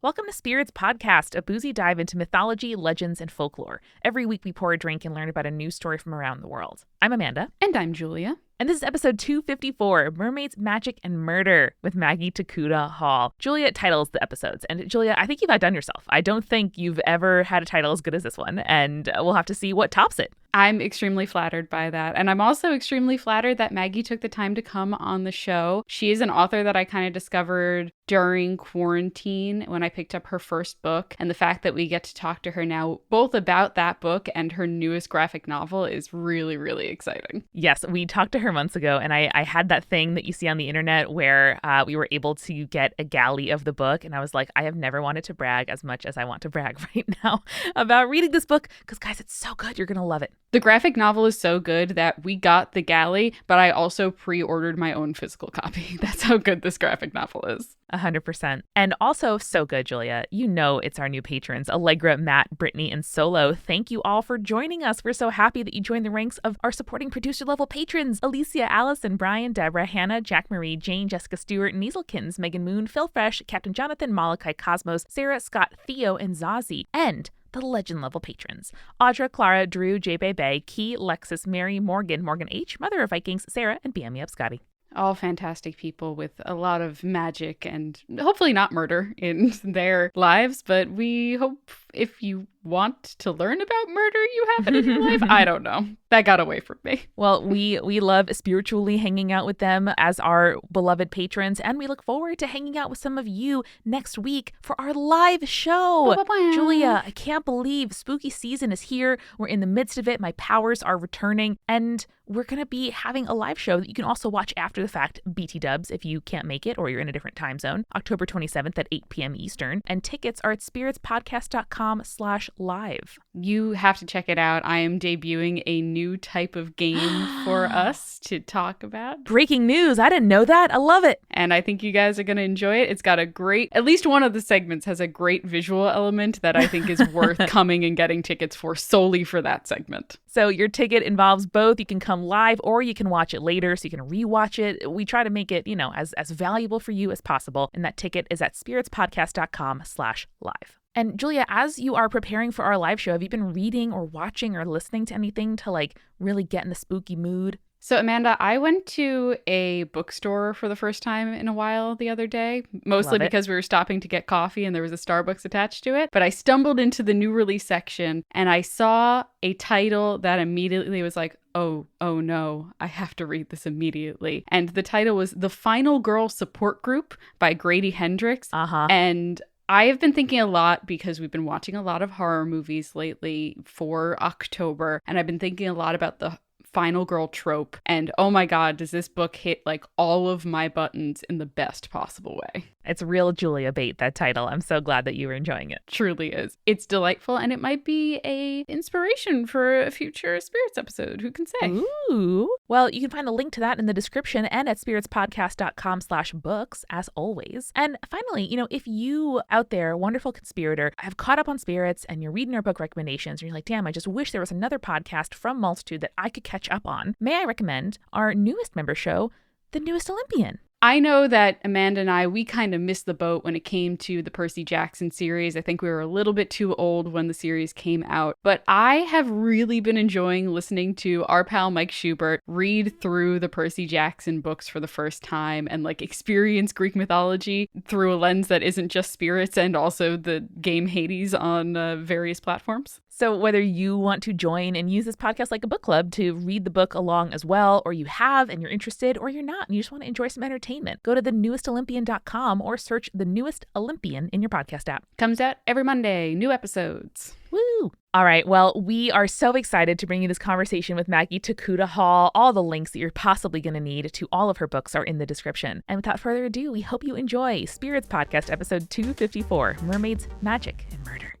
Welcome to Spirits Podcast, a boozy dive into mythology, legends, and folklore. Every week we pour a drink and learn about a news story from around the world. I'm Amanda. And I'm Julia. And this is episode 254, Mermaids, Magic, and Murder with Maggie Tokuda-Hall. Julia titles the episodes. And Julia, I think you've outdone yourself. I don't think you've ever had a title as good as this one. And we'll have to see what tops it. I'm extremely flattered by that. And I'm also extremely flattered that Maggie took the time to come on the show. She is an author that I kind of discovered during quarantine when I picked up her first book. And the fact that we get to talk to her now both about that book and her newest graphic novel is really, really exciting. Yes, we talked to her months ago, and I had that thing that you see on the internet where we were able to get a galley of the book. And I was like, I have never wanted to brag as much as I want to brag right now about reading this book because, guys, it's so good. You're going to love it. The graphic novel is so good that we got the galley, but I also pre-ordered my own physical copy. That's how good this graphic novel is. 100%. And also so good, Julia. You know it's our new patrons, Allegra, Matt, Brittany, and Solo. Thank you all for joining us. We're so happy that you joined the ranks of our supporting producer-level patrons. Alicia, Allison, Brian, Deborah, Hannah, Jack Marie, Jane, Jessica Stewart, Nieselkins, Megan Moon, Phil Fresh, Captain Jonathan, Malachi Cosmos, Sarah, Scott, Theo, and Zazie. And the legend level patrons: Audra, Clara, Drew, J. Bay, Key, Lexus, Mary, Morgan, Morgan H, Mother of Vikings, Sarah, and BM Me Up Scotty. All fantastic people with a lot of magic and hopefully not murder in their lives, but we hope if you want to learn about murder, you have it in your life. I don't know. That got away from me. Well, we love spiritually hanging out with them as our beloved patrons, and we look forward to hanging out with some of you next week for our live show. Ba-ba-ba. Julia, I can't believe spooky season is here. We're in the midst of it. My powers are returning, and we're going to be having a live show that you can also watch after the fact, BT dubs, if you can't make it or you're in a different time zone, October 27th at 8 p.m. Eastern. And tickets are at spiritspodcast.com/live. You have to check it out. I am debuting a new type of game for us to talk about. Breaking news. I didn't know that. I love it. And I think you guys are going to enjoy it. It's got a great, at least one of the segments has a great visual element that I think is worth coming and getting tickets for solely for that segment. So your ticket involves both. You can come live or you can watch it later so you can rewatch it. We try to make it, as valuable for you as possible. And that ticket is at spiritspodcast.com/live. And Julia, as you are preparing for our live show, have you been reading or watching or listening to anything to really get in the spooky mood? So Amanda, I went to a bookstore for the first time in a while the other day, mostly because we were stopping to get coffee and there was a Starbucks attached to it. But I stumbled into the new release section and I saw a title that immediately was like, oh no, I have to read this immediately. And the title was The Final Girl Support Group by Grady Hendrix. And I have been thinking a lot because we've been watching a lot of horror movies lately for October. And I've been thinking a lot about the final girl trope. And oh my God, does this book hit all of my buttons in the best possible way? It's real Julia bait, that title. I'm so glad that you were enjoying it. Truly is. It's delightful and it might be a inspiration for a future Spirits episode. Who can say? Ooh. Well, you can find a link to that in the description and at spiritspodcast.com/books as always. And finally, if you out there, wonderful conspirator, have caught up on spirits and you're reading our book recommendations and you're like, damn, I just wish there was another podcast from Multitude that I could catch up on. May I recommend our newest member show, the Newest Olympian? I know that Amanda and we kind of missed the boat when it came to the Percy Jackson series. I think we were a little bit too old when the series came out. But I have really been enjoying listening to our pal Mike Schubert read through the Percy Jackson books for the first time and experience Greek mythology through a lens that isn't just spirits and also the game Hades on various platforms. So whether you want to join and use this podcast like a book club to read the book along as well, or you have and you're interested, or you're not and you just want to enjoy some entertainment, go to thenewestolympian.com or search The Newest Olympian in your podcast app. Comes out every Monday, new episodes. Woo! All right, well, we are so excited to bring you this conversation with Maggie Tokuda-Hall. All the links that you're possibly going to need to all of her books are in the description. And without further ado, we hope you enjoy Spirits Podcast episode 254, Mermaids, Magic, and Murder.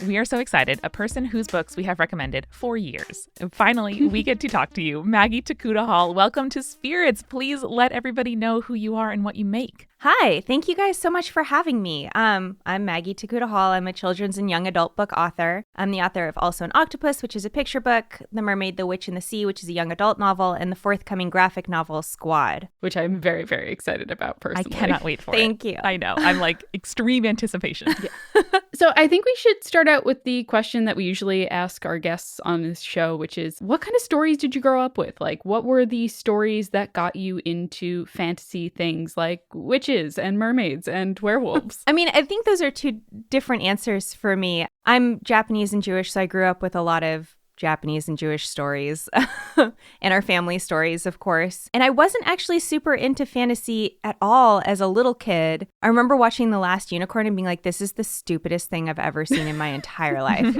We are so excited. A person whose books we have recommended for years. And finally, we get to talk to you. Maggie Tokuda-Hall, welcome to Spirits. Please let everybody know who you are and what you make. Hi, thank you guys so much for having me. I'm Maggie Tokuda-Hall. I'm a children's and young adult book author. I'm the author of Also an Octopus, which is a picture book, The Mermaid, the Witch, and the Sea, which is a young adult novel, and the forthcoming graphic novel, Squad. Which I'm very, very excited about personally. I cannot wait for it. Thank you. I know. I'm like extreme anticipation. Yeah. So I think we should start out with the question that we usually ask our guests on this show, which is, what kind of stories did you grow up with? Like, what were the stories that got you into fantasy things like witches and mermaids and werewolves? I mean, I think those are two different answers for me. I'm Japanese and Jewish, so I grew up with a lot of Japanese and Jewish stories and our family stories, of course. And I wasn't actually super into fantasy at all as a little kid. I remember watching The Last Unicorn and being like, this is the stupidest thing I've ever seen in my entire life.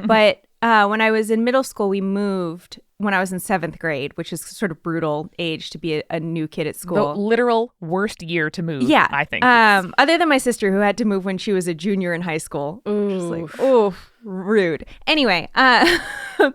But when I was in middle school, we moved when I was in 7th grade, which is sort of brutal age to be a new kid at school. The literal worst year to move, yeah, I think. Other than my sister, who had to move when she was a junior in high school. Just like, oh, rude. Anyway,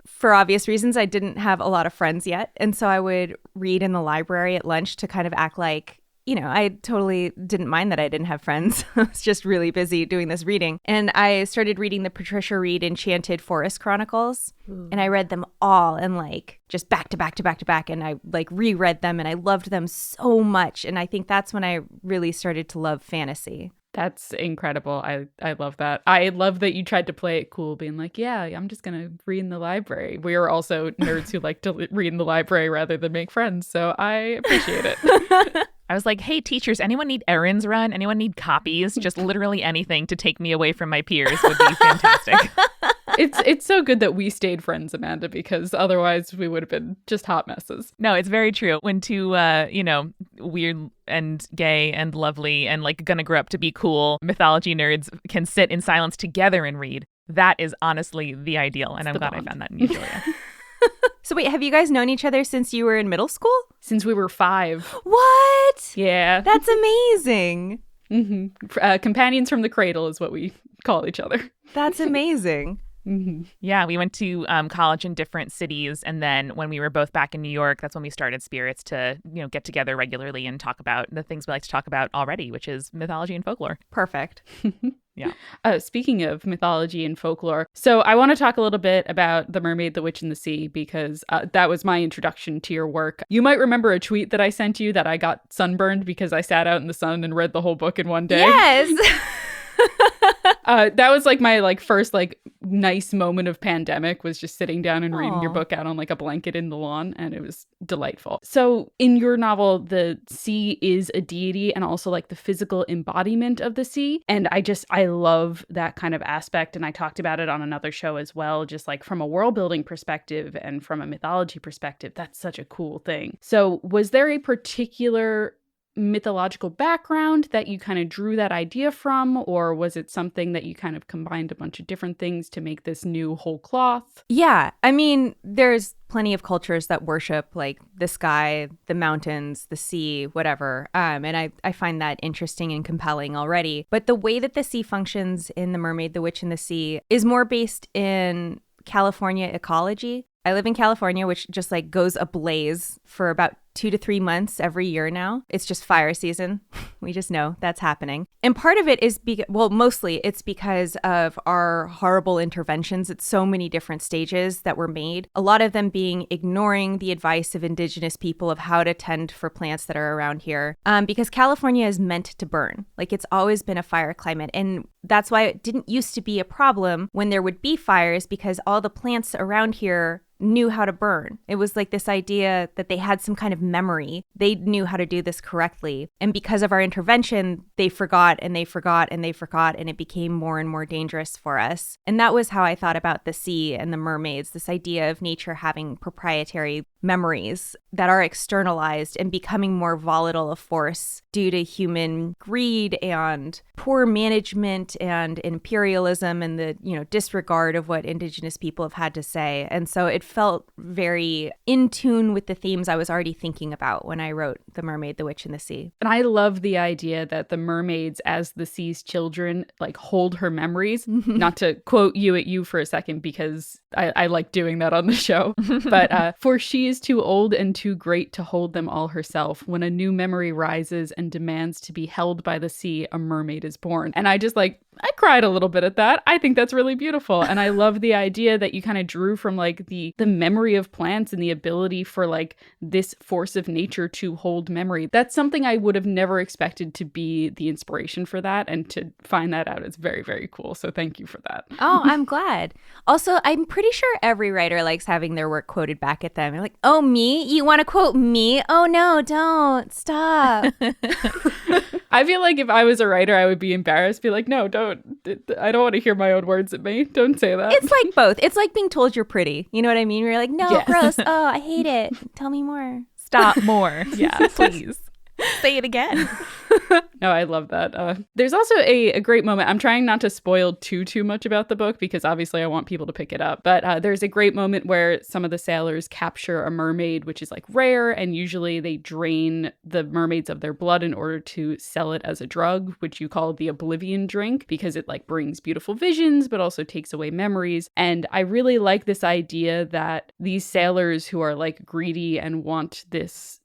for obvious reasons, I didn't have a lot of friends yet. And so I would read in the library at lunch to kind of act like, you know, I totally didn't mind that I didn't have friends. I was just really busy doing this reading. And I started reading the Patricia Reed Enchanted Forest Chronicles. Ooh. And I read them all and like just back to back to back to back. And I like reread them and I loved them so much. And I think that's when I really started to love fantasy. That's incredible. I love that. I love that you tried to play it cool, being like, yeah, I'm just going to read in the library. We are also nerds who like to read in the library rather than make friends. So I appreciate it. I was like, hey, teachers, anyone need errands run? Anyone need copies? Just literally anything to take me away from my peers would be fantastic. It's so good that we stayed friends, Amanda, because otherwise we would have been just hot messes. No, it's very true. When two, weird and gay and lovely and like gonna grow up to be cool mythology nerds can sit in silence together and read, that is honestly the ideal. And I'm glad I found that in you, Julia. So wait, have you guys known each other since you were in middle school? Since we were 5. What? Yeah. That's amazing. Mm-hmm. Companions from the cradle is what we call each other. That's amazing. Mm-hmm. Yeah, we went to college in different cities, and then when we were both back in New York, that's when we started Spirits to, get together regularly and talk about the things we like to talk about already, which is mythology and folklore. Perfect. Yeah. Speaking of mythology and folklore, so I want to talk a little bit about The Mermaid, the Witch, and the Sea, because that was my introduction to your work. You might remember a tweet that I sent you that I got sunburned because I sat out in the sun and read the whole book in one day. Yes. That was like my first nice moment of pandemic, was just sitting down and reading your book out on like a blanket in the lawn, and it was delightful. So in your novel, the sea is a deity and also like the physical embodiment of the sea. And I love that kind of aspect. And I talked about it on another show as well, just like from a world building perspective and from a mythology perspective. That's such a cool thing. So was there a particular mythological background that you kind of drew that idea from, or was it something that you kind of combined a bunch of different things to make this new whole cloth? Yeah, I mean, there's plenty of cultures that worship like the sky, the mountains, the sea, whatever. And I find that interesting and compelling already. But the way that the sea functions in The Mermaid, the Witch, and the Sea is more based in California ecology. I live in California, which just like goes ablaze for about 2 to 3 months every year now. It's just fire season. We just know that's happening. And part of it is, mostly it's because of our horrible interventions at so many different stages that were made. A lot of them being ignoring the advice of indigenous people of how to tend for plants that are around here. Because California is meant to burn. Like, it's always been a fire climate. And that's why it didn't used to be a problem when there would be fires, because all the plants around here knew how to burn. It was like this idea that they had some kind of memory. They knew how to do this correctly. And because of our intervention, they forgot and they forgot and they forgot, and it became more and more dangerous for us. And that was how I thought about the sea and the mermaids, this idea of nature having proprietary memories that are externalized and becoming more volatile of force due to human greed and poor management and imperialism and the, disregard of what indigenous people have had to say. And so it felt very in tune with the themes I was already thinking thinking about when I wrote The Mermaid, the Witch, and the Sea. And I love the idea that the mermaids, as the sea's children, like hold her memories. Not to quote you at you for a second, because I like doing that on the show. But for she is too old and too great to hold them all herself. When a new memory rises and demands to be held by the sea, a mermaid is born. And I cried a little bit at that. I think that's really beautiful. And I love the idea that you kind of drew from like the memory of plants and the ability for like this force of nature to hold memory. That's something I would have never expected to be the inspiration for that. And to find that out is very, very cool. So thank you for that. Oh, I'm glad. Also, I'm pretty sure every writer likes having their work quoted back at them. You're like, oh, me? You want to quote me? Oh, no, don't. Stop. I feel like if I was a writer, I would be embarrassed. Be like, no, don't. I don't want to hear my own words at me. Don't say that. It's like both. It's like being told you're pretty. You know what I mean? You're like, no, Yes. gross. Oh, I hate it. Tell me more. Stop more. Yeah, please. Say it again. No, I love that. There's also a great moment. I'm trying not to spoil too much about the book because obviously I want people to pick it up. But there's a great moment where some of the sailors capture a mermaid, which is like rare. And usually they drain the mermaids of their blood in order to sell it as a drug, which you call the oblivion drink, because it like brings beautiful visions, but also takes away memories. And I really like this idea that these sailors who are like greedy and want this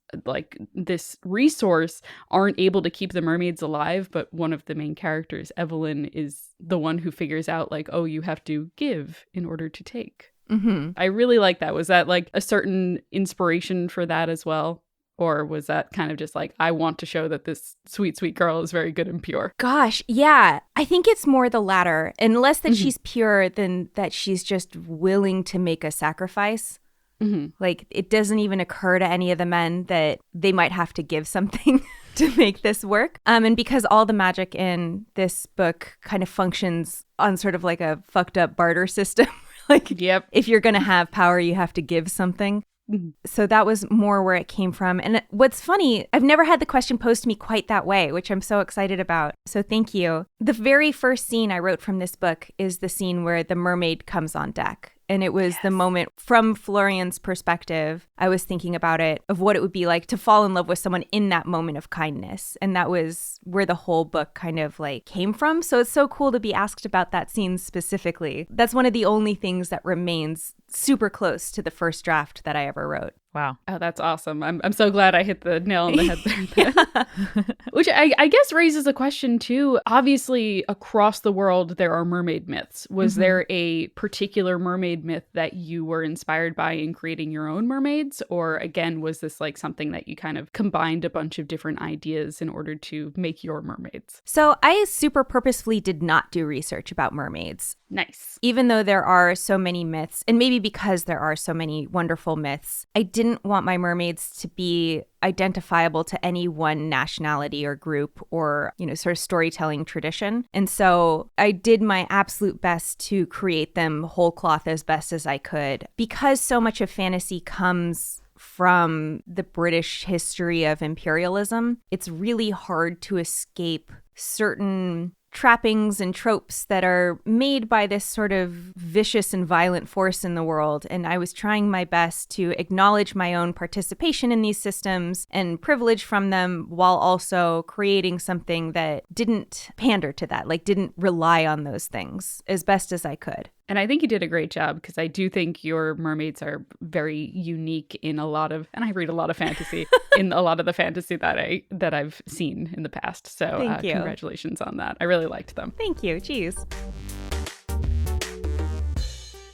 resource aren't able to keep the mermaids alive, but one of the main characters, Evelyn, is the one who figures out like, oh, you have to give in order to take. Mm-hmm. I really like that. Was that like a certain inspiration for that as well? Or was that kind of just like, I want to show that this sweet, sweet girl is very good and pure? Gosh, yeah. I think it's more the latter. And less that she's pure than that she's just willing to make a sacrifice. Mm-hmm. Like, it doesn't even occur to any of the men that they might have to give something to make this work. And because all the magic in this book kind of functions on sort of like a fucked up barter system. Like, yep. If you're going to have power, you have to give something. So that was more where it came from. And what's funny, I've never had the question posed to me quite that way, which I'm so excited about. So thank you. The very first scene I wrote from this book is the scene where the mermaid comes on deck. And it was the moment from Florian's perspective. I was thinking about it, of what it would be like to fall in love with someone in that moment of kindness. And that was where the whole book kind of like came from. So it's so cool to be asked about that scene specifically. That's one of the only things that remains super close to the first draft that I ever wrote. Wow. Oh, that's awesome. I'm so glad I hit the nail on the head there. Which I guess raises a question too. Obviously, across the world, there are mermaid myths. Was there a particular mermaid myth that you were inspired by in creating your own mermaids? Or again, was this like something that you kind of combined a bunch of different ideas in order to make your mermaids? So I super purposefully did not do research about mermaids. Nice. Even though there are so many myths, and maybe because there are so many wonderful myths, I didn't want my mermaids to be identifiable to any one nationality or group or, sort of storytelling tradition. And so I did my absolute best to create them whole cloth as best as I could. Because so much of fantasy comes from the British history of imperialism, it's really hard to escape certain trappings and tropes that are made by this sort of vicious and violent force in the world. And I was trying my best to acknowledge my own participation in these systems and privilege from them, while also creating something that didn't pander to that, like didn't rely on those things, as best as I could. And I think you did a great job, because I do think your mermaids are very unique in a lot of, and I read a lot of fantasy, in a lot of the fantasy that I've seen in the past. So Thank you. Congratulations on that. I really liked them. Thank you. Jeez.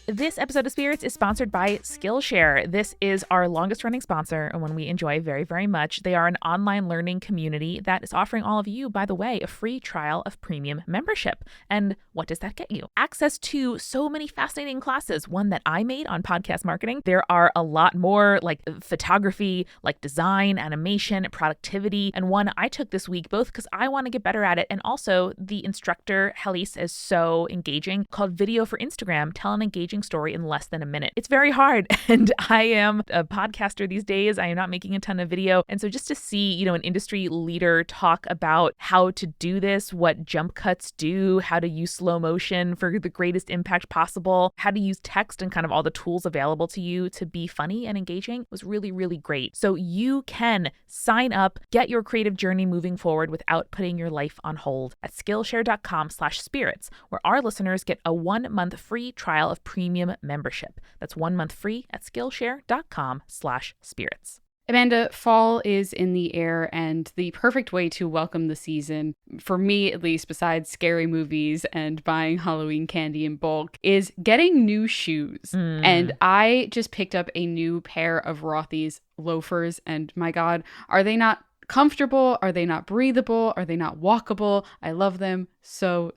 This episode of Spirits is sponsored by Skillshare. This is our longest running sponsor and one we enjoy very, very much. They are an online learning community that is offering all of you, by the way, a free trial of premium membership. And what does that get you? Access to so many fascinating classes. One that I made on podcast marketing. There are a lot more, like photography, like design, animation, productivity, and one I took this week, both because I want to get better at it, and also the instructor, Helise, is so engaging, called Video for Instagram. Tell an engaging story in less than a minute. It's very hard. And I am a podcaster these days. I am not making a ton of video. And so just to see, an industry leader talk about how to do this, what jump cuts do, how to use slow motion for the greatest impact possible, how to use text and kind of all the tools available to you to be funny and engaging was really, really great. So you can sign up, get your creative journey moving forward without putting your life on hold at Skillshare.com/spirits, where our listeners get a 1-month free trial of premium membership. That's 1 month free at Skillshare.com/spirits. Amanda, fall is in the air, and the perfect way to welcome the season, for me at least, besides scary movies and buying Halloween candy in bulk, is getting new shoes. And I just picked up a new pair of Rothy's loafers, and my God, are they not comfortable? Are they not breathable? Are they not walkable? I love them so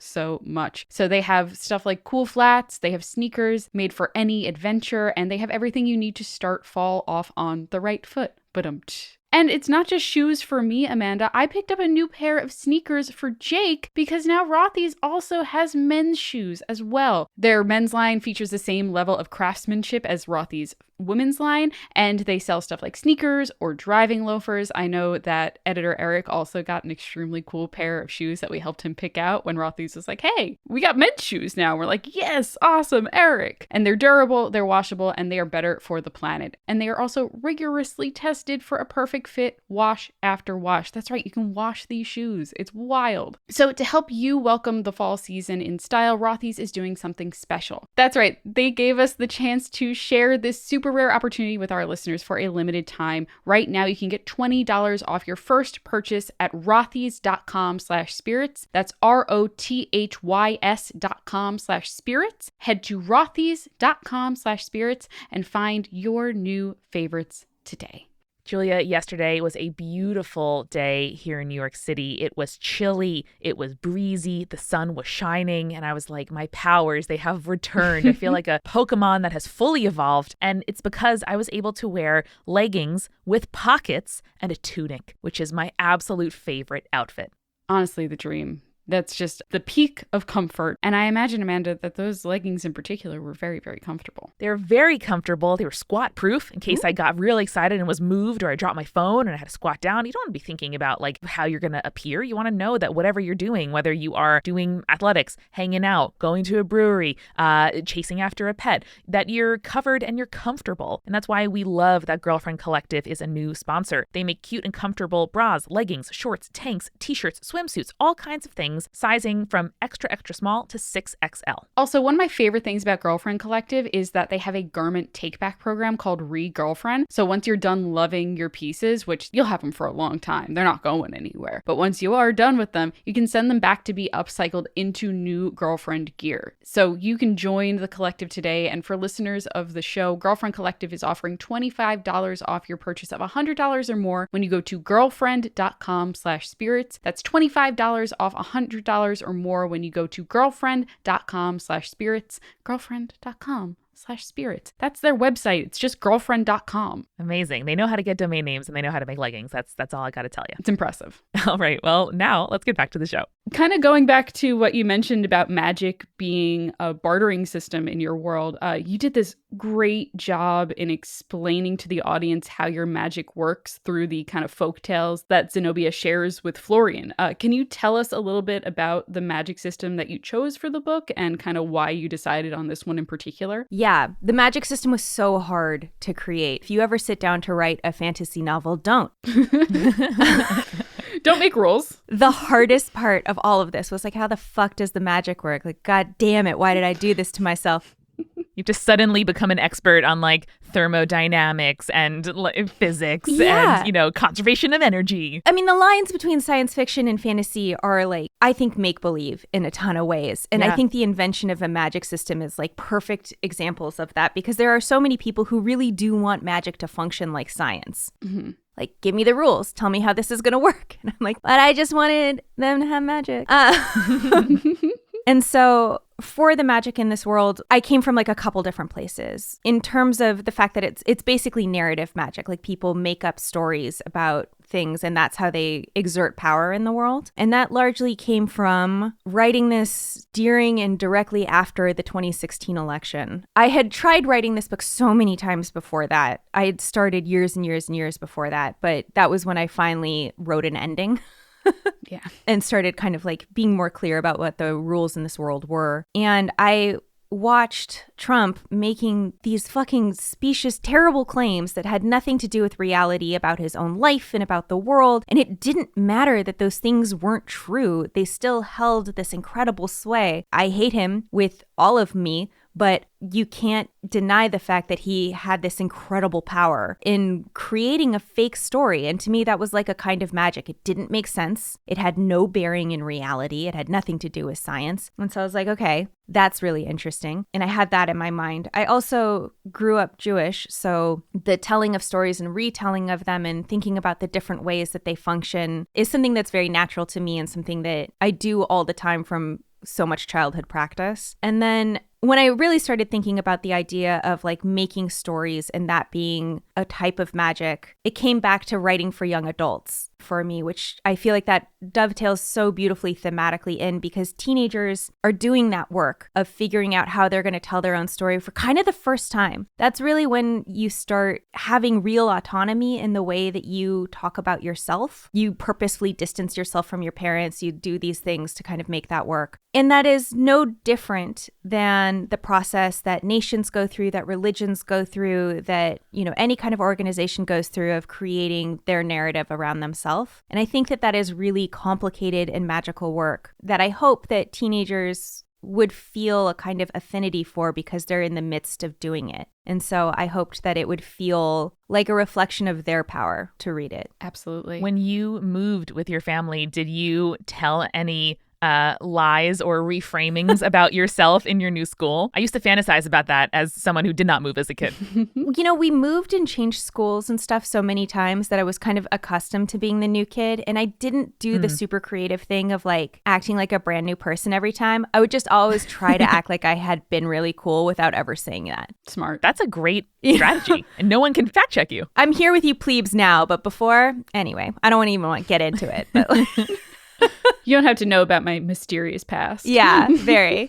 much. So they have stuff like cool flats, they have sneakers made for any adventure, and they have everything you need to start fall off on the right foot. And it's not just shoes for me, Amanda. I picked up a new pair of sneakers for Jake because now Rothy's also has men's shoes as well. Their men's line features the same level of craftsmanship as Rothy's women's line, and they sell stuff like sneakers or driving loafers. I know that editor Eric also got an extremely cool pair of shoes that we helped him pick out when Rothy's was like, hey, we got men's shoes now. We're like, yes, awesome, Eric. And they're durable, they're washable, and they are better for the planet. And they are also rigorously tested for a perfect fit wash after wash. That's right, you can wash these shoes. It's wild. So to help you welcome the fall season in style, Rothy's is doing something special. That's right, they gave us the chance to share this super rare opportunity with our listeners for a limited time. Right now, you can get $20 off your first purchase at rothys.com/spirits. That's ROTHYS.com/spirits. Head to rothys.com/spirits and find your new favorites today. Julia, yesterday was a beautiful day here in New York City. It was chilly, it was breezy, the sun was shining, and I was like, my powers, they have returned. I feel like a Pokemon that has fully evolved, and it's because I was able to wear leggings with pockets and a tunic, which is my absolute favorite outfit. Honestly, the dream. That's just the peak of comfort. And I imagine, Amanda, that those leggings in particular were very, very comfortable. They were very comfortable. They were squat proof in case I got really excited and was moved, or I dropped my phone and I had to squat down. You don't want to be thinking about like how you're going to appear. You want to know that whatever you're doing, whether you are doing athletics, hanging out, going to a brewery, chasing after a pet, that you're covered and you're comfortable. And that's why we love that Girlfriend Collective is a new sponsor. They make cute and comfortable bras, leggings, shorts, tanks, t-shirts, swimsuits, all kinds of things, sizing from extra small to 6XL. Also, one of my favorite things about Girlfriend Collective is that they have a garment take-back program called Re-Girlfriend. So once you're done loving your pieces, which you'll have them for a long time, they're not going anywhere. But once you are done with them, you can send them back to be upcycled into new girlfriend gear. So you can join the collective today. And for listeners of the show, Girlfriend Collective is offering $25 off your purchase of $100 or more when you go to girlfriend.com/spirits. That's $25 off $100 or more when you go to girlfriend.com/spirits, girlfriend.com/spirits. That's their website. It's just girlfriend.com. Amazing. They know how to get domain names and they know how to make leggings. That's all I got to tell you. It's impressive. All right. Well, now let's get back to the show. Kind of going back to what you mentioned about magic being a bartering system in your world, you did this great job in explaining to the audience how your magic works through the kind of folk tales that Zenobia shares with Florian. Can you tell us a little bit about the magic system that you chose for the book and kind of why you decided on this one in particular? Yeah, the magic system was so hard to create. If you ever sit down to write a fantasy novel, don't. Don't make rules. The hardest part of all of this was like, how the fuck does the magic work? Like, God damn it, why did I do this to myself? You have to suddenly become an expert on like thermodynamics and physics and, conservation of energy. I mean, the lines between science fiction and fantasy are like, I think, make-believe in a ton of ways. And I think the invention of a magic system is like perfect examples of that, because there are so many people who really do want magic to function like science. Mm-hmm. Like, give me the rules. Tell me how this is going to work. And I'm like, but I just wanted them to have magic. And so for the magic in this world, I came from like a couple different places in terms of the fact that it's basically narrative magic. Like, people make up stories about things, and that's how they exert power in the world. And that largely came from writing this during and directly after the 2016 election. I had tried writing this book so many times before that. I had started years and years and years before that, but that was when I finally wrote an ending. Yeah. And started kind of like being more clear about what the rules in this world were. And I watched Trump making these fucking specious, terrible claims that had nothing to do with reality about his own life and about the world. And it didn't matter that those things weren't true. They still held this incredible sway. I hate him with all of me, but you can't deny the fact that he had this incredible power in creating a fake story. And to me, that was like a kind of magic. It didn't make sense. It had no bearing in reality. It had nothing to do with science. And so I was like, okay, that's really interesting. And I had that in my mind. I also grew up Jewish. So the telling of stories and retelling of them and thinking about the different ways that they function is something that's very natural to me and something that I do all the time from so much childhood practice. And then when I really started thinking about the idea of like making stories and that being a type of magic, it came back to writing for young adults for me, which I feel like that dovetails so beautifully thematically in, because teenagers are doing that work of figuring out how they're going to tell their own story for kind of the first time. That's really when you start having real autonomy in the way that you talk about yourself. You purposefully distance yourself from your parents. You do these things to kind of make that work. And that is no different than the process that nations go through, that religions go through, that, you know, any kind of organization goes through of creating their narrative around themselves. And I think that that is really complicated and magical work that I hope that teenagers would feel a kind of affinity for because they're in the midst of doing it. And so I hoped that it would feel like a reflection of their power to read it. Absolutely. When you moved with your family, did you tell any lies or reframings about yourself in your new school? I used to fantasize about that as someone who did not move as a kid. You know, we moved and changed schools and stuff so many times that I was kind of accustomed to being the new kid. And I didn't do the super creative thing of like acting like a brand new person every time. I would just always try to act like I had been really cool without ever saying that. Smart. That's a great strategy. And no one can fact check you. I'm here with you plebes now, but before, anyway, I don't even want to get into it. But You don't have to know about my mysterious past. Yeah, very.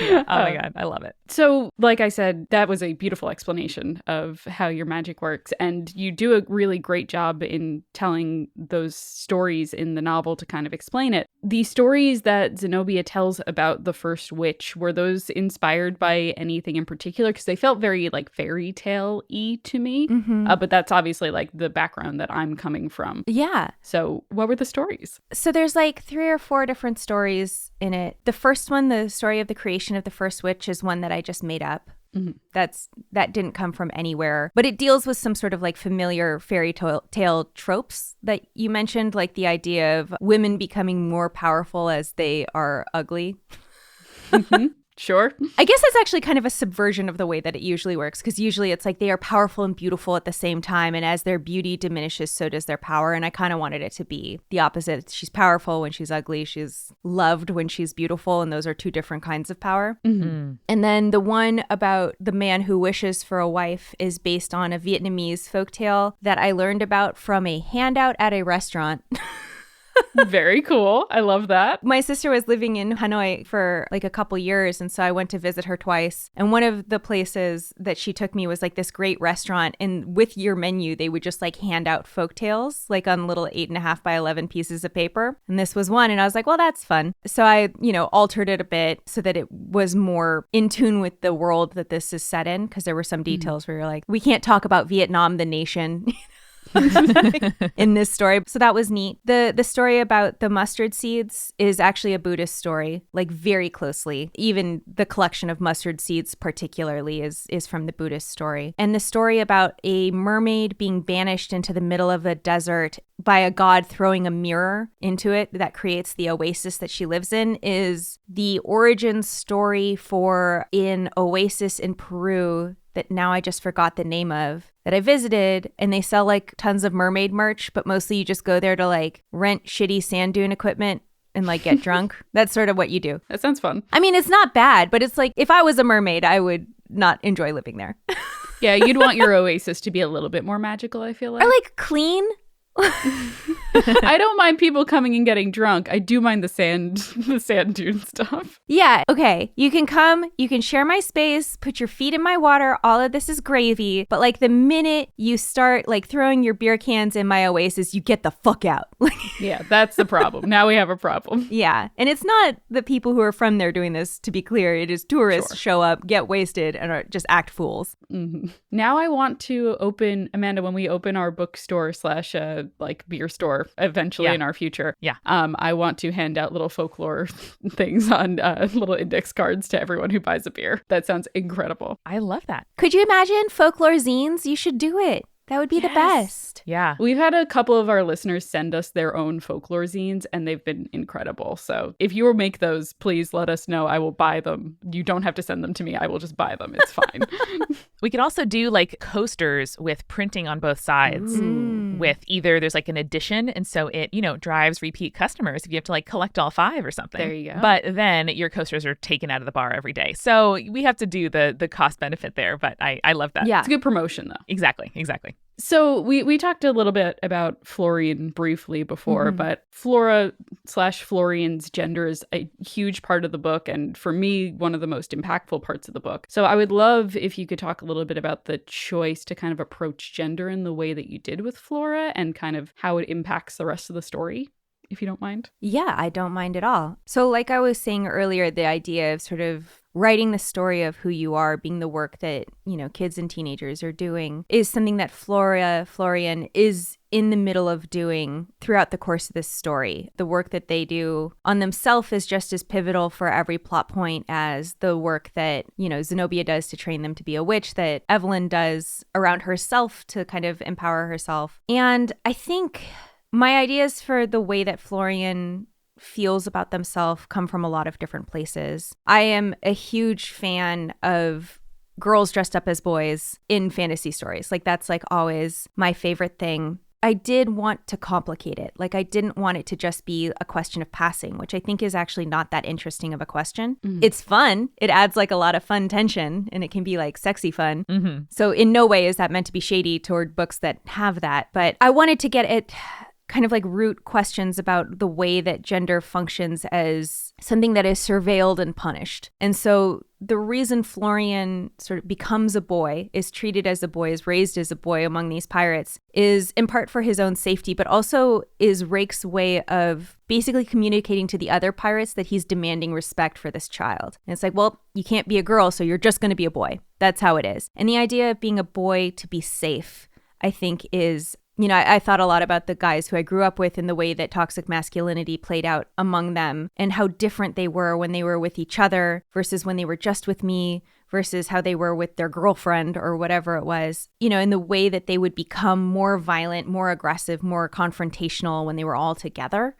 Yeah. Oh my God. I love it. So, like I said, that was a beautiful explanation of how your magic works. And you do a really great job in telling those stories in the novel to kind of explain it. The stories that Zenobia tells about the first witch, were those inspired by anything in particular? Because they felt very like fairy tale-y to me. Mm-hmm. But that's obviously like the background that I'm coming from. Yeah. So what were the stories? So there's like 3 or 4 different stories in it. The first one, the story of the creation of the first witch, is one that I just made up. Mm-hmm. That didn't come from anywhere, but it deals with some sort of like familiar fairy tale tropes that you mentioned, like the idea of women becoming more powerful as they are ugly. Mm-hmm. Sure. I guess that's actually kind of a subversion of the way that it usually works, because usually it's like they are powerful and beautiful at the same time, and as their beauty diminishes, so does their power. And I kind of wanted it to be the opposite. She's powerful when she's ugly. She's loved when she's beautiful, and those are 2 different kinds of power. Mm-hmm. And then the one about the man who wishes for a wife is based on a Vietnamese folktale that I learned about from a handout at a restaurant. Very cool. I love that. My sister was living in Hanoi for like a couple years, and so I went to visit her twice. And one of the places that she took me was like this great restaurant, and with your menu, they would just like hand out folktales like on little 8.5 by 11 pieces of paper. And this was one, and I was like, well, that's fun. So I, altered it a bit so that it was more in tune with the world that this is set in, because there were some details where you're like, we can't talk about Vietnam, the nation. in this story. So that was neat. The story about the mustard seeds is actually a Buddhist story, like very closely. Even the collection of mustard seeds particularly is from the Buddhist story. And the story about a mermaid being banished into the middle of a desert by a god throwing a mirror into it that creates the oasis that she lives in is the origin story for an oasis in Peru that now I just forgot the name of, that I visited, and they sell like tons of mermaid merch, but mostly you just go there to like rent shitty sand dune equipment and like get drunk. That's sort of what you do. That sounds fun. I mean, it's not bad, but it's like if I was a mermaid, I would not enjoy living there. Yeah, you'd want your oasis to be a little bit more magical, I feel like. Or like clean. I don't mind people coming and getting drunk. I do mind the sand dune stuff. Yeah, okay. You can come, you can share my space, put your feet in my water, all of this is gravy. But like the minute you start like throwing your beer cans in my oasis, you get the fuck out. Yeah, that's the problem. Now we have a problem. Yeah, and it's not the people who are from there doing this, to be clear. It is tourists show up, get wasted, and just act fools. Mm-hmm. Now I want to open, Amanda, when we open our bookstore / like beer store eventually in our future. Yeah. I want to hand out little folklore things on little index cards to everyone who buys a beer. That sounds incredible. I love that. Could you imagine folklore zines? You should do it. That would be the best. Yeah. We've had a couple of our listeners send us their own folklore zines, and they've been incredible. So if you make those, please let us know. I will buy them. You don't have to send them to me. I will just buy them. It's fine. We could also do like coasters with printing on both sides. With either there's like an addition, and so it, drives repeat customers if you have to like collect all 5 or something. There you go. But then your coasters are taken out of the bar every day. So we have to do the cost benefit there. But I love that. Yeah. It's a good promotion, though. Exactly. So we talked a little bit about Florian briefly before, but Flora / Florian's gender is a huge part of the book, and for me, one of the most impactful parts of the book. So I would love if you could talk a little bit about the choice to kind of approach gender in the way that you did with Flora and kind of how it impacts the rest of the story, if you don't mind. Yeah, I don't mind at all. So like I was saying earlier, the idea of sort of writing the story of who you are being the work that, kids and teenagers are doing is something that Florian is in the middle of doing throughout the course of this story. The work that they do on themselves is just as pivotal for every plot point as the work that, Zenobia does to train them to be a witch, that Evelyn does around herself to kind of empower herself. And I think my ideas for the way that Florian feels about themselves come from a lot of different places. I am a huge fan of girls dressed up as boys in fantasy stories. Like that's like always my favorite thing. I did want to complicate it. Like I didn't want it to just be a question of passing, which I think is actually not that interesting of a question. It's fun. It adds like a lot of fun tension, and it can be like sexy fun. So in no way is that meant to be shady toward books that have that. But I wanted to get it kind of like root questions about the way that gender functions as something that is surveilled and punished. And so the reason Florian sort of becomes a boy, is treated as a boy, is raised as a boy among these pirates, is in part for his own safety, but also is Rake's way of basically communicating to the other pirates that he's demanding respect for this child. And it's like, well, you can't be a girl, so you're just going to be a boy. That's how it is. And the idea of being a boy to be safe, I think, is... I thought a lot about the guys who I grew up with and the way that toxic masculinity played out among them and how different they were when they were with each other versus when they were just with me versus how they were with their girlfriend or whatever it was, in the way that they would become more violent, more aggressive, more confrontational when they were all together.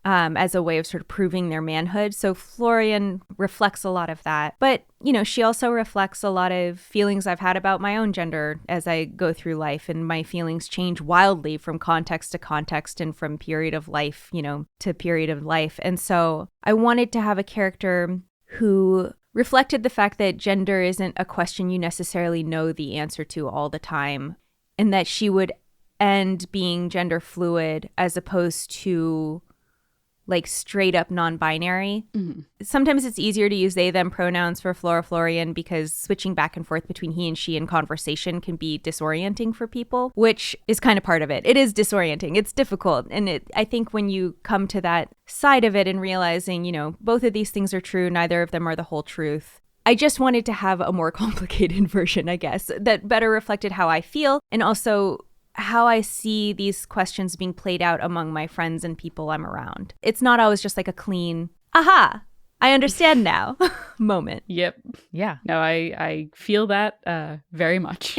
As a way of sort of proving their manhood. So Florian reflects a lot of that. But, she also reflects a lot of feelings I've had about my own gender as I go through life. And my feelings change wildly from context to context and from period of life, to period of life. And so I wanted to have a character who reflected the fact that gender isn't a question you necessarily know the answer to all the time. And that she would end being gender fluid as opposed to... like straight up non-binary. Sometimes it's easier to use they, them pronouns for Florian because switching back and forth between he and she in conversation can be disorienting for people, which is kind of part of it. It is disorienting. It's difficult. And I think when you come to that side of it and realizing, both of these things are true, neither of them are the whole truth. I just wanted to have a more complicated version, I guess, that better reflected how I feel and also how I see these questions being played out among my friends and people I'm around. It's not always just like a clean, aha, I understand now moment. Yep. Yeah. No, I feel that very much.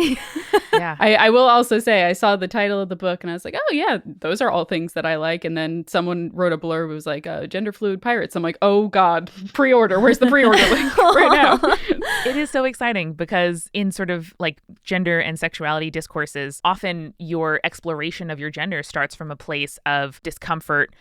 Yeah. I will also say I saw the title of the book and I was like, oh yeah, those are all things that I like. And then someone wrote a blurb. It was like gender fluid pirates. I'm like, oh God, pre-order. Where's the pre-order link right now? It is so exciting because in sort of like gender and sexuality discourses, often your exploration of your gender starts from a place of discomfort,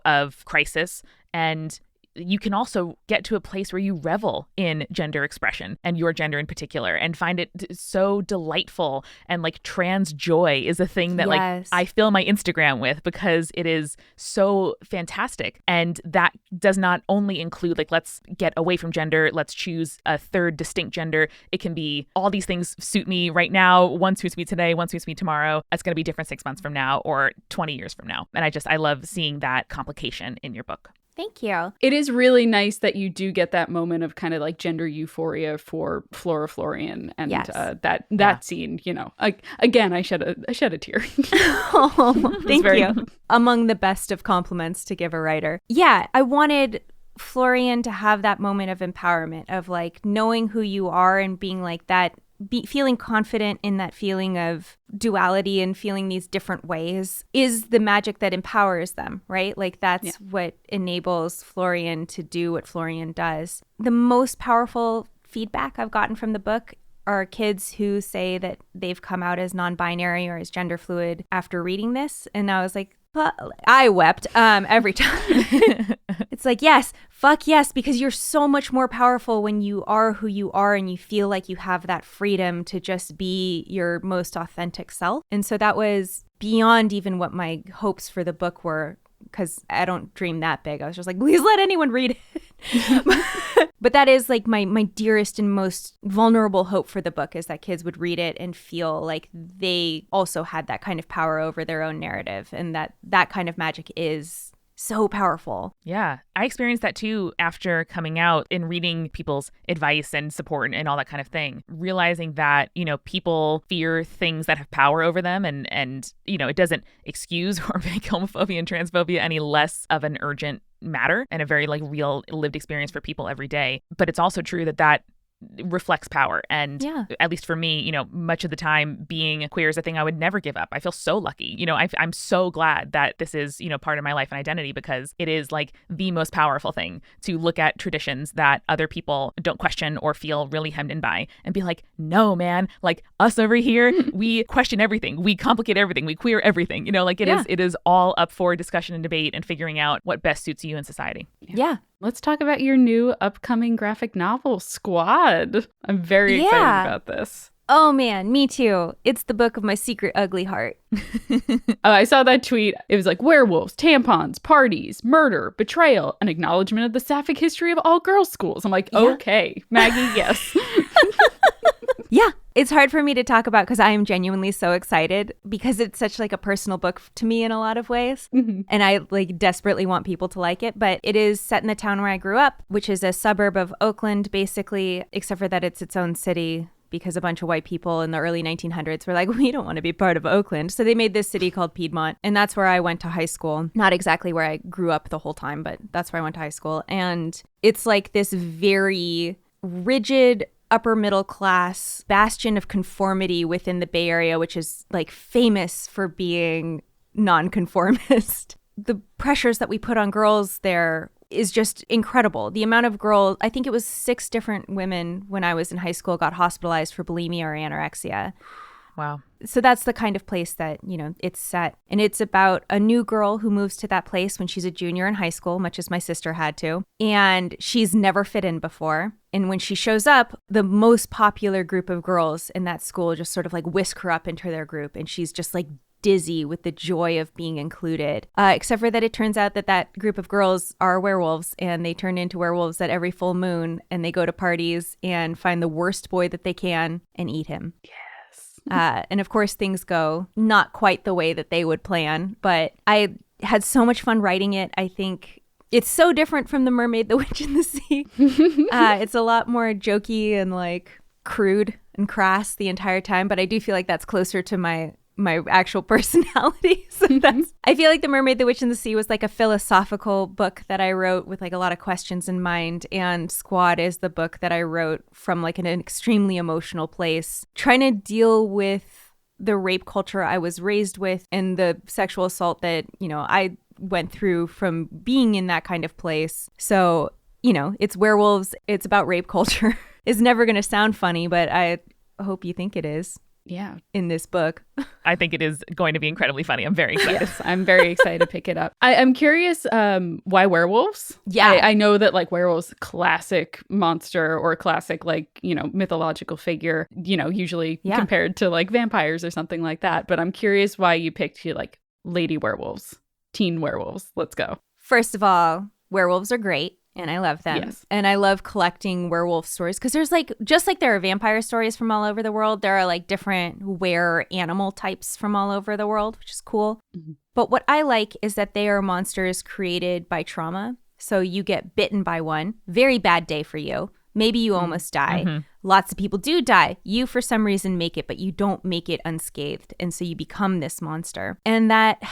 of crisis. And you can also get to a place where you revel in gender expression and your gender in particular and find it so delightful. And like trans joy is a thing that like I fill my Instagram with because it is so fantastic. And that does not only include like, let's get away from gender, let's choose a third distinct gender. It can be all these things suit me right now. One suits me today, one suits me tomorrow. It's going to be different 6 months from now or 20 years from now. And I love seeing that complication in your book. Thank you. It is really nice that you do get that moment of kind of like gender euphoria for Flora Florian and that scene, you know. Again, I shed a tear. Oh, thank you. Among the best of compliments to give a writer. Yeah, I wanted Florian to have that moment of empowerment of like knowing who you are and being like that. Feeling confident in that feeling of duality and feeling these different ways is the magic that empowers them, right? Like that's what enables Florian to do what Florian does. The most powerful feedback I've gotten from the book are kids who say that they've come out as non-binary or as gender fluid after reading this. And I was like, I wept every time. It's like, yes, fuck yes, because you're so much more powerful when you are who you are and you feel like you have that freedom to just be your most authentic self. And so that was beyond even what my hopes for the book were, because I don't dream that big. I was just like, please let anyone read it. But that is like my dearest and most vulnerable hope for the book, is that kids would read it and feel like they also had that kind of power over their own narrative, and that kind of magic is so powerful. Yeah, I experienced that too after coming out in reading people's advice and support and all that kind of thing. Realizing that, you know, people fear things that have power over them and you know, it doesn't excuse or make homophobia and transphobia any less of an urgent matter and a very like real lived experience for people every day. But it's also true that reflects power. And at least for me, you know, much of the time being queer is a thing I would never give up. I feel so lucky. You know, I'm so glad that this is, you know, part of my life and identity, because it is like the most powerful thing to look at traditions that other people don't question or feel really hemmed in by and be like, no, man, like us over here, we question everything. We complicate everything. We queer everything. You know, like it is all up for discussion and debate and figuring out what best suits you in society. Yeah. Let's talk about your new upcoming graphic novel, Squad. I'm very excited about this. Oh man, me too. It's the book of my secret ugly heart. I saw that tweet. It was like werewolves, tampons, parties, murder, betrayal, an acknowledgement of the sapphic history of all girls' schools. I'm like, okay, Maggie, yes. Yeah, it's hard for me to talk about because I am genuinely so excited, because it's such like a personal book to me in a lot of ways. Mm-hmm. And I like desperately want people to like it. But it is set in the town where I grew up, which is a suburb of Oakland, basically, except for that it's its own city, because a bunch of white people in the early 1900s were like, we don't want to be part of Oakland. So they made this city called Piedmont. And that's where I went to high school. Not exactly where I grew up the whole time, but that's where I went to high school. And it's like this very rigid upper middle class bastion of conformity within the Bay Area, which is like famous for being nonconformist. The pressures that we put on girls there is just incredible. The amount of girls, I think it was 6 different women when I was in high school got hospitalized for bulimia or anorexia. Wow. So that's the kind of place that, you know, it's set. And it's about a new girl who moves to that place when she's a junior in high school, much as my sister had to. And she's never fit in before. And when she shows up, the most popular group of girls in that school just sort of like whisk her up into their group. And she's just like dizzy with the joy of being included. Except for that it turns out that group of girls are werewolves, and they turn into werewolves at every full moon, and they go to parties and find the worst boy that they can and eat him. And of course, things go not quite the way that they would plan, but I had so much fun writing it. I think it's so different from the Mermaid the Witch in the Sea. It's a lot more jokey and like crude and crass the entire time, but I do feel like that's closer to my actual personality. So I feel like The Mermaid, the Witch, and the Sea was like a philosophical book that I wrote with like a lot of questions in mind. And Squad is the book that I wrote from like an extremely emotional place, trying to deal with the rape culture I was raised with and the sexual assault that, you know, I went through from being in that kind of place. So, you know, it's werewolves. It's about rape culture. It's never going to sound funny, but I hope you think it is. in this book. I think it is going to be incredibly funny. I'm very excited. Yes, I'm very excited to pick it up. I'm curious why werewolves? Yeah. I know that like werewolves, classic monster or classic like, mythological figure, usually compared to like vampires or something like that. But I'm curious why you picked like lady werewolves, teen werewolves. Let's go. First of all, werewolves are great. And I love them. Yes. And I love collecting werewolf stories because there's like, just like there are vampire stories from all over the world, there are like different were animal types from all over the world, which is cool. Mm-hmm. But what I like is that they are monsters created by trauma. So you get bitten by one, very bad day for you. Maybe you almost die. Mm-hmm. Lots of people do die. You, for some reason, make it, but you don't make it unscathed. And so you become this monster. And that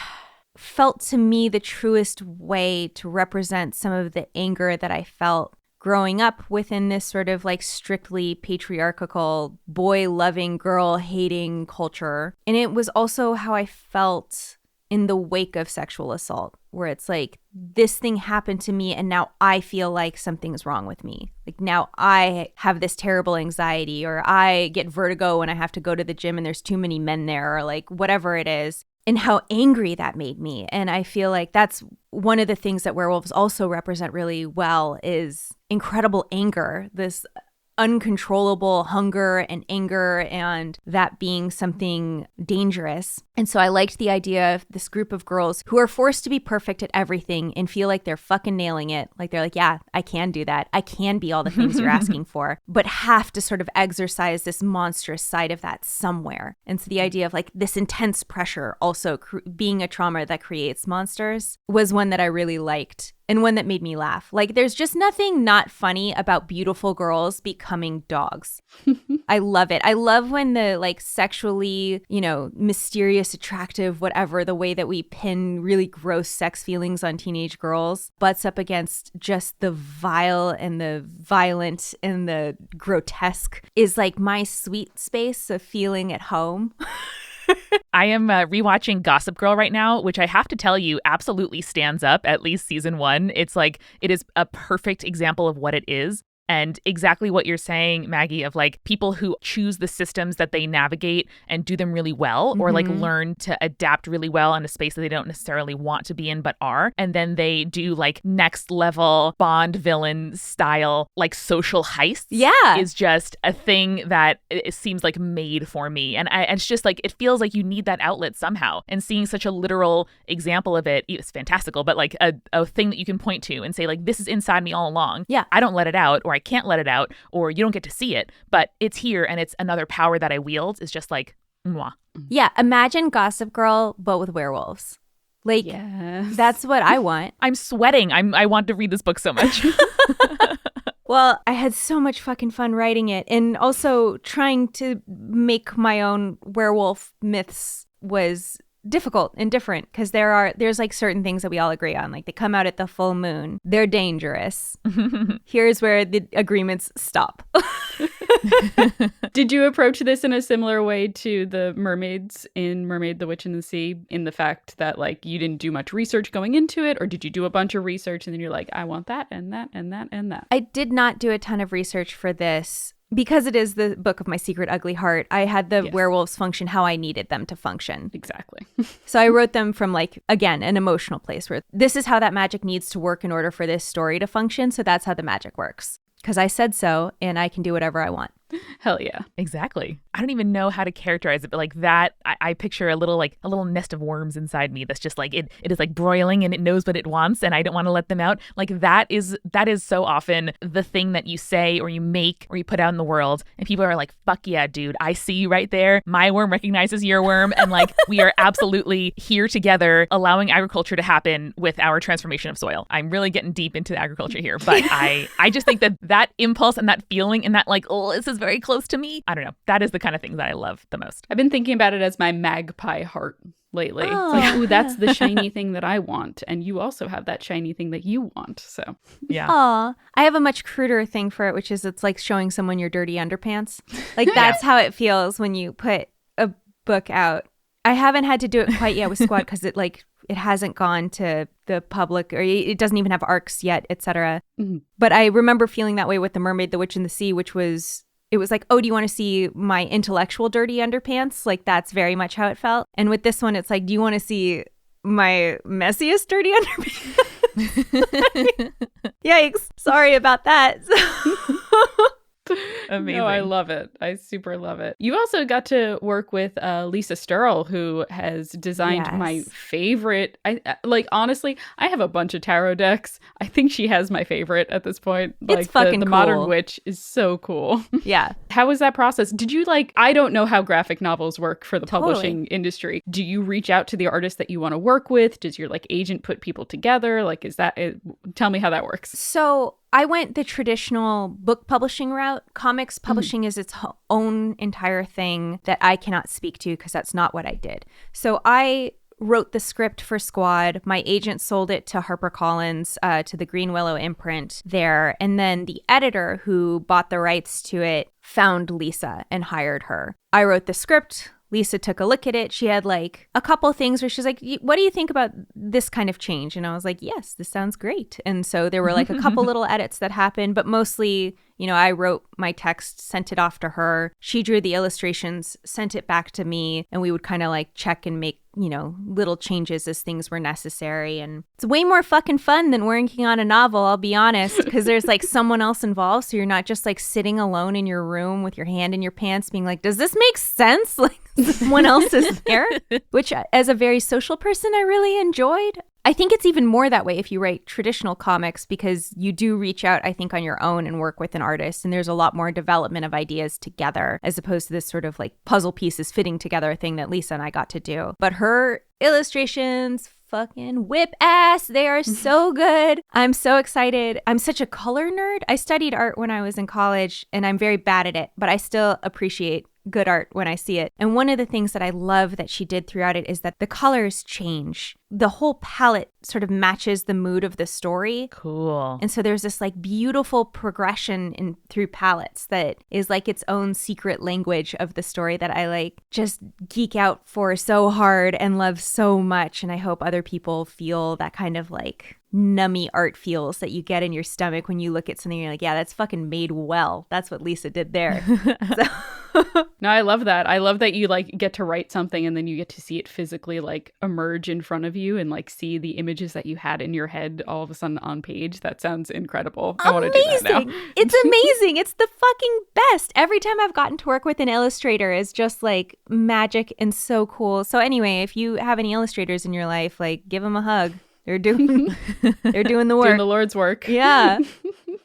felt to me the truest way to represent some of the anger that I felt growing up within this sort of like strictly patriarchal, boy-loving, girl-hating culture. And it was also how I felt in the wake of sexual assault, where it's like, this thing happened to me and now I feel like something's wrong with me. Like now I have this terrible anxiety, or I get vertigo when I have to go to the gym and there's too many men there, or like whatever it is. And how angry that made me. And I feel like that's one of the things that werewolves also represent really well is incredible anger, this uncontrollable hunger and anger, and that being something dangerous. And so I liked the idea of this group of girls who are forced to be perfect at everything and feel like they're fucking nailing it. Like they're like, yeah, I can do that. I can be all the things you're asking for, but have to sort of exercise this monstrous side of that somewhere. And so the idea of like this intense pressure also being a trauma that creates monsters was one that I really liked. And one that made me laugh. Like, there's just nothing not funny about beautiful girls becoming dogs. I love it. I love when the, like, sexually, mysterious, attractive, whatever, the way that we pin really gross sex feelings on teenage girls butts up against just the vile and the violent and the grotesque is, like, my sweet space of feeling at home. I am rewatching Gossip Girl right now, which I have to tell you absolutely stands up, at least season 1. It's like, it is a perfect example of what it is. And exactly what you're saying, Maggie, of like people who choose the systems that they navigate and do them really well, or like learn to adapt really well in a space that they don't necessarily want to be in, but are. And then they do like next level Bond villain style, like social heists. Yeah. Is just a thing that it seems like made for me. And it's just like, it feels like you need that outlet somehow. And seeing such a literal example of it is fantastical, but like a thing that you can point to and say like, this is inside me all along. Yeah. I don't let it out, or I can't let it out, or you don't get to see it, but it's here and it's another power that I wield. Is just like, mwah. Yeah, imagine Gossip Girl, but with werewolves. Like, yes. That's what I want. I'm sweating. I want to read this book so much. Well, I had so much fucking fun writing it, and also trying to make my own werewolf myths was difficult and different because there's like certain things that we all agree on. Like they come out at the full moon. They're dangerous. Here's where the agreements stop. Did you approach this in a similar way to the mermaids in Mermaid the Witch in the Sea, in the fact that like you didn't do much research going into it, or did you do a bunch of research and then you're like, I want that and that and that and that? I did not do a ton of research for this. Because it is the book of my secret ugly heart, I had the werewolves function how I needed them to function. Exactly. So I wrote them from like, again, an emotional place where this is how that magic needs to work in order for this story to function. So that's how the magic works. Because I said so, and I can do whatever I want. Hell yeah. Exactly. I don't even know how to characterize it, but like that, I picture a little nest of worms inside me that's just like, it is like broiling and it knows what it wants and I don't want to let them out. Like that is so often the thing that you say or you make or you put out in the world, and people are like, fuck yeah, dude, I see you right there. My worm recognizes your worm, and like we are absolutely here together allowing agriculture to happen with our transformation of soil. I'm really getting deep into agriculture here, but I just think that impulse and that feeling and that like, oh, this is very close to me. I don't know. That is the kind of thing that I love the most. I've been thinking about it as my magpie heart lately. Oh. It's like, ooh, that's the shiny thing that I want. And you also have that shiny thing that you want. So, yeah. Aw. I have a much cruder thing for it, which is it's like showing someone your dirty underpants. Like that's how it feels when you put a book out. I haven't had to do it quite yet with Squad because it hasn't gone to the public, or it doesn't even have arcs yet, etc. Mm-hmm. But I remember feeling that way with the Mermaid, the Witch in the Sea, which was it was like, oh, do you want to see my intellectual dirty underpants? Like, that's very much how it felt. And with this one, it's like, do you want to see my messiest dirty underpants? Yikes. Sorry about that. Amazing. No, I love it. I super love it. You also got to work with Lisa Sterl, who has designed my favorite. Honestly, I have a bunch of tarot decks. I think she has my favorite at this point. It's fucking the cool. Modern Witch is so cool. Yeah. How was that process? Did you I don't know how graphic novels work for the publishing industry. Do you reach out to the artist that you want to work with? Does your agent put people together? Tell me how that works. So I went the traditional book publishing route. Comics publishing is its own entire thing that I cannot speak to because that's not what I did. So I wrote the script for Squad. My agent sold it to HarperCollins, to the Green Willow imprint there. And then the editor who bought the rights to it found Lisa and hired her. I wrote the script. Lisa took a look at it. She had a couple things where she's like, what do you think about this kind of change? And I was like, yes, this sounds great. And so there were a couple little edits that happened, but mostly, I wrote my text, sent it off to her. She drew the illustrations, sent it back to me, and we would kind of check and make, little changes as things were necessary. And it's way more fucking fun than working on a novel, I'll be honest, because there's someone else involved. So you're not just sitting alone in your room with your hand in your pants being like, does this make sense? Someone else is there, which as a very social person, I really enjoyed. I think it's even more that way if you write traditional comics because you do reach out, I think, on your own and work with an artist. And there's a lot more development of ideas together as opposed to this sort of puzzle pieces fitting together thing that Lisa and I got to do. But her illustrations fucking whip ass. They are so good. I'm so excited. I'm such a color nerd. I studied art when I was in college and I'm very bad at it, but I still appreciate good art when I see it. And one of the things that I love that she did throughout it is that the colors change. The whole palette sort of matches the mood of the story. Cool. And so there's this beautiful progression through palettes that is its own secret language of the story that I just geek out for so hard and love so much. And I hope other people feel that kind of nummy art feels that you get in your stomach when you look at something and you're like, yeah, that's fucking made well. That's what Lisa did there. No, I love that. I love that you get to write something and then you get to see it physically emerge in front of you and see the images that you had in your head all of a sudden on page. That sounds incredible. I want to do that now. It's amazing. It's the fucking best. Every time I've gotten to work with an illustrator is just magic and so cool. So anyway, if you have any illustrators in your life, give them a hug. They're doing the work. Doing the Lord's work. Yeah.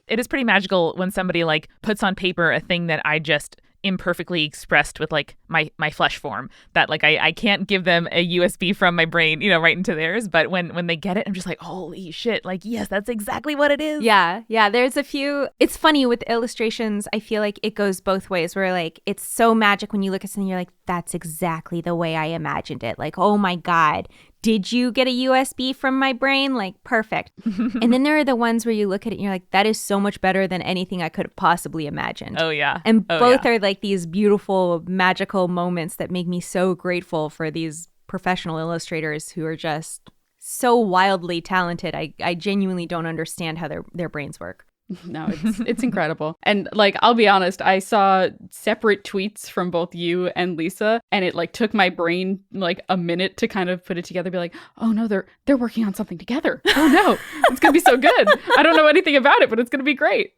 It is pretty magical when somebody puts on paper a thing that I just imperfectly expressed with my flesh form that I can't give them a USB from my brain, right into theirs. But when they get it, I'm just like, holy shit, yes, that's exactly what it is. Yeah. There's a few. It's funny with illustrations. I feel like it goes both ways where it's so magic when you look at something, you're like, that's exactly the way I imagined it. Oh my God. Did you get a USB from my brain? Perfect. And then there are the ones where you look at it and you're like, that is so much better than anything I could have possibly imagined. Oh, yeah. And both are these beautiful, magical moments that make me so grateful for these professional illustrators who are just so wildly talented. I genuinely don't understand how their brains work. No, it's incredible. And I'll be honest, I saw separate tweets from both you and Lisa, and it took my brain a minute to kind of put it together, be like, oh no, they're working on something together. Oh no, it's gonna be so good. I don't know anything about it, but it's gonna be great.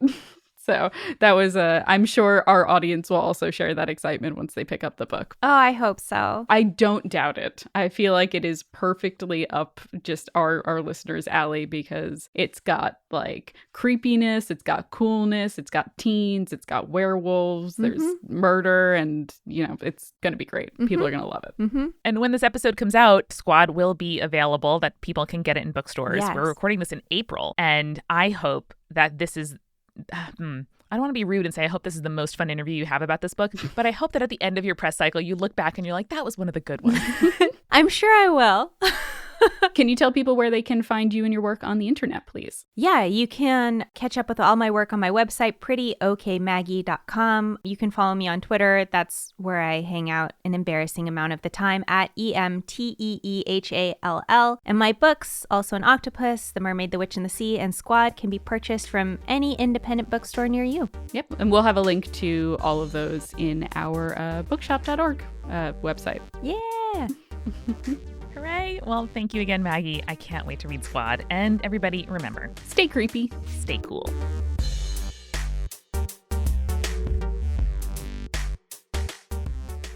So that was, I'm sure our audience will also share that excitement once they pick up the book. Oh, I hope so. I don't doubt it. I feel like it is perfectly up just our listeners' alley because it's got creepiness, it's got coolness, it's got teens, it's got werewolves, there's murder, and it's going to be great. People are going to love it. And when this episode comes out, Squad will be available that people can get it in bookstores. Yes. We're recording this in April, and I hope that this is I don't want to be rude and say I hope this is the most fun interview you have about this book, but I hope that at the end of your press cycle, you look back and you're like, that was one of the good ones. I'm sure I will. Can you tell people where they can find you and your work on the internet, please? Yeah, you can catch up with all my work on my website, prettyokmaggie.com. You can follow me on Twitter. That's where I hang out an embarrassing amount of the time at EMTEEHALL. And my books, Also an Octopus, The Mermaid, the Witch, and the Sea, and Squad, can be purchased from any independent bookstore near you. Yep, and we'll have a link to all of those in our bookshop.org website. Yeah! Hooray! Well, thank you again, Maggie. I can't wait to read Squad. And everybody, remember, stay creepy. Stay cool.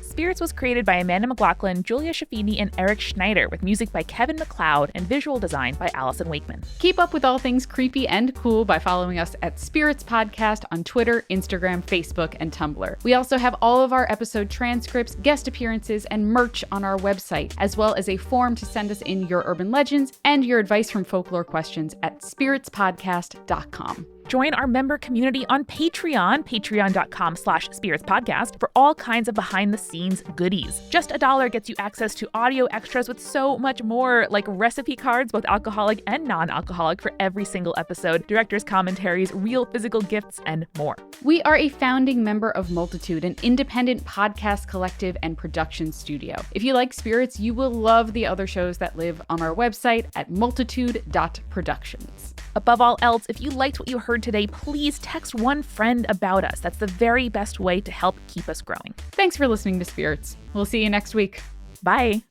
Spirits was created by Amanda McLaughlin, Julia Shafini, and Eric Schneider, with music by Kevin MacLeod and visual design by Allison Wakeman. Keep up with all things creepy and cool by following us at Spirits Podcast on Twitter, Instagram, Facebook, and Tumblr. We also have all of our episode transcripts, guest appearances, and merch on our website, as well as a form to send us in your urban legends and your advice from folklore questions at spiritspodcast.com. Join our member community on Patreon, patreon.com/spiritspodcast, for all kinds of behind-the-scenes goodies. Just $1 gets you access to audio extras with so much more, like recipe cards, both alcoholic and non-alcoholic, for every single episode, director's commentaries, real physical gifts, and more. We are a founding member of Multitude, an independent podcast collective and production studio. If you like Spirits, you will love the other shows that live on our website at multitude.productions. Above all else, if you liked what you heard today, please text one friend about us. That's the very best way to help keep us growing. Thanks for listening to Spirits. We'll see you next week. Bye.